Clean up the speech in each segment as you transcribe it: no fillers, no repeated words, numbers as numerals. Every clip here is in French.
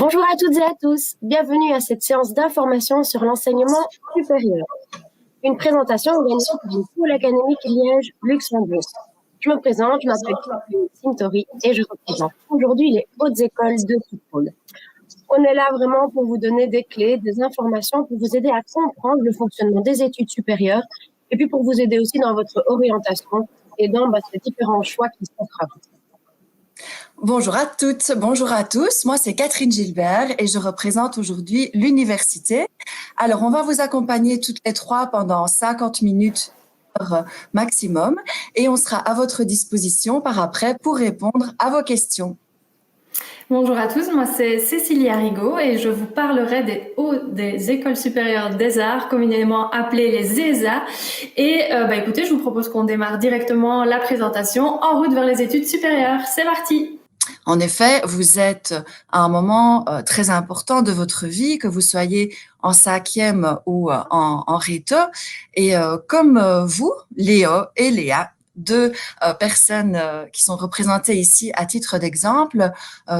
Bonjour à toutes et à tous, bienvenue à cette séance d'information sur l'enseignement supérieur. Une présentation organisée par le Pôle académique Liège-Luxembourg. Je me présente, je m'appelle Catherine Sintori et je représente aujourd'hui les hautes écoles de ce pôle. On est là vraiment pour vous donner des clés, des informations pour vous aider à comprendre le fonctionnement des études supérieures et puis pour vous aider aussi dans votre orientation et dans ces différents choix qui s'offrent à vous. Bonjour à toutes, bonjour à tous. Moi, c'est Catherine Gilbert et je représente aujourd'hui l'université. Alors, on va vous accompagner toutes les trois pendant 50 minutes maximum et on sera à votre disposition par après pour répondre à vos questions. Bonjour à tous, moi c'est Cécilia Rigaud et je vous parlerai des écoles supérieures des arts, communément appelées les ESA. Et écoutez, je vous propose qu'on démarre directement la présentation en route vers les études supérieures. C'est parti! En effet, vous êtes à un moment très important de votre vie, que vous soyez en 5e ou en Rhéto. Et comme vous, Léo et Léa, deux personnes qui sont représentées ici à titre d'exemple,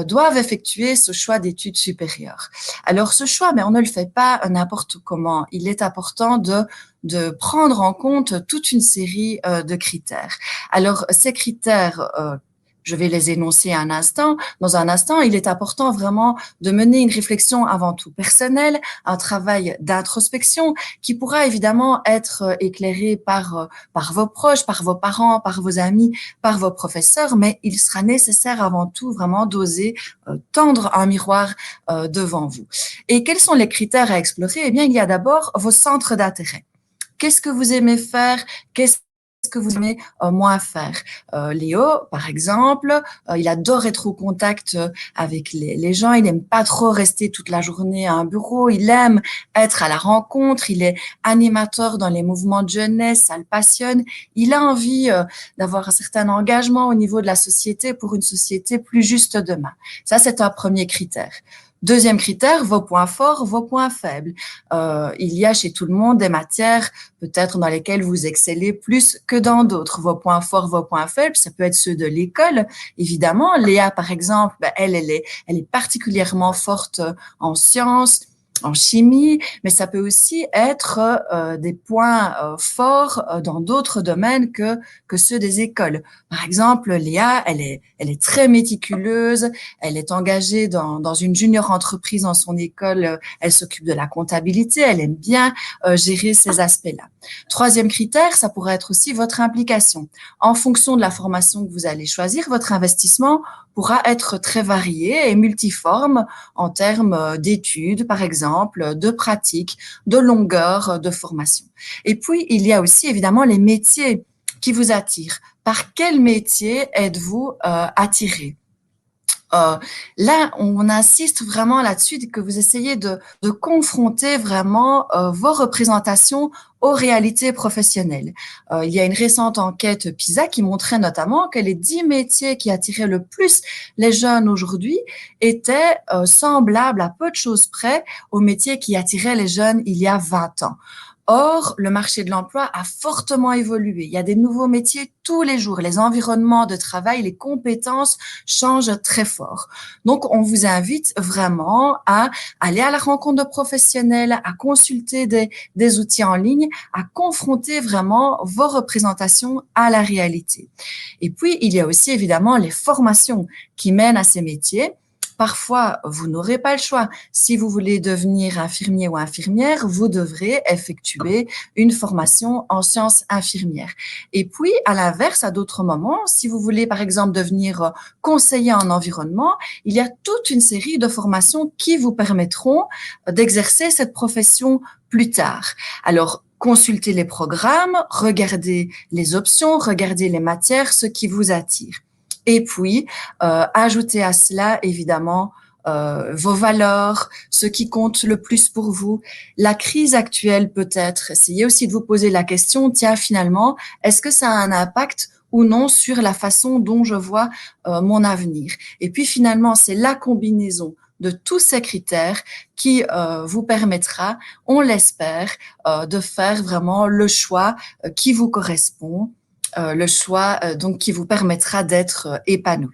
doivent effectuer ce choix d'études supérieures. Alors ce choix, mais on ne le fait pas n'importe comment. Il est important de prendre en compte toute une série de critères. Alors ces critères je vais les énoncer dans un instant. Il est important vraiment de mener une réflexion avant tout personnelle, un travail d'introspection qui pourra évidemment être éclairé par vos proches, par vos parents, par vos amis, par vos professeurs, mais il sera nécessaire avant tout vraiment d'oser tendre un miroir devant vous. Et quels sont les critères à explorer? Eh bien, il y a d'abord vos centres d'intérêt. Qu'est-ce que vous aimez faire? Qu'est-ce que vous aimez moins faire? Léo, par exemple, il adore être au contact avec les gens. Il n'aime pas trop rester toute la journée à un bureau. Il aime être à la rencontre. Il est animateur dans les mouvements de jeunesse. Ça le passionne. Il a envie d'avoir un certain engagement au niveau de la société pour une société plus juste demain. Ça, c'est un premier critère. Deuxième critère, vos points forts, vos points faibles. Il y a chez tout le monde des matières peut-être dans lesquelles vous excellez plus que dans d'autres. Vos points forts, vos points faibles, ça peut être ceux de l'école, évidemment. Léa, par exemple, elle est particulièrement forte en sciences, en chimie, mais ça peut aussi être des points forts dans d'autres domaines que ceux des écoles. Par exemple, Léa, elle est très méticuleuse, elle est engagée dans une junior entreprise dans son école, elle s'occupe de la comptabilité, elle aime bien gérer ces aspects-là. Troisième critère, ça pourrait être aussi votre implication. En fonction de la formation que vous allez choisir, votre investissement pourra être très varié et multiforme en termes d'études, par exemple, de pratiques, de longueur de formation. Et puis, il y a aussi évidemment les métiers qui vous attirent. Par quel métier êtes-vous attiré? Là, on insiste vraiment là-dessus que vous essayez de confronter vraiment vos représentations aux réalités professionnelles. Il y a une récente enquête PISA qui montrait notamment que les 10 métiers qui attiraient le plus les jeunes aujourd'hui étaient semblables à peu de choses près aux métiers qui attiraient les jeunes il y a 20 ans. Or, le marché de l'emploi a fortement évolué. Il y a des nouveaux métiers tous les jours. Les environnements de travail, les compétences changent très fort. Donc, on vous invite vraiment à aller à la rencontre de professionnels, à consulter des outils en ligne, à confronter vraiment vos représentations à la réalité. Et puis, il y a aussi évidemment les formations qui mènent à ces métiers. Parfois, vous n'aurez pas le choix. Si vous voulez devenir infirmier ou infirmière, vous devrez effectuer une formation en sciences infirmières. Et puis, à l'inverse, à d'autres moments, si vous voulez, par exemple, devenir conseiller en environnement, il y a toute une série de formations qui vous permettront d'exercer cette profession plus tard. Alors, consultez les programmes, regardez les options, regardez les matières, ce qui vous attire. Et puis, ajoutez à cela, évidemment, vos valeurs, ce qui compte le plus pour vous. La crise actuelle peut-être, essayez aussi de vous poser la question, tiens, finalement, est-ce que ça a un impact ou non sur la façon dont je vois mon avenir? Et puis finalement, c'est la combinaison de tous ces critères qui vous permettra, on l'espère, de faire vraiment le choix qui vous correspond, le choix donc qui vous permettra d'être épanoui.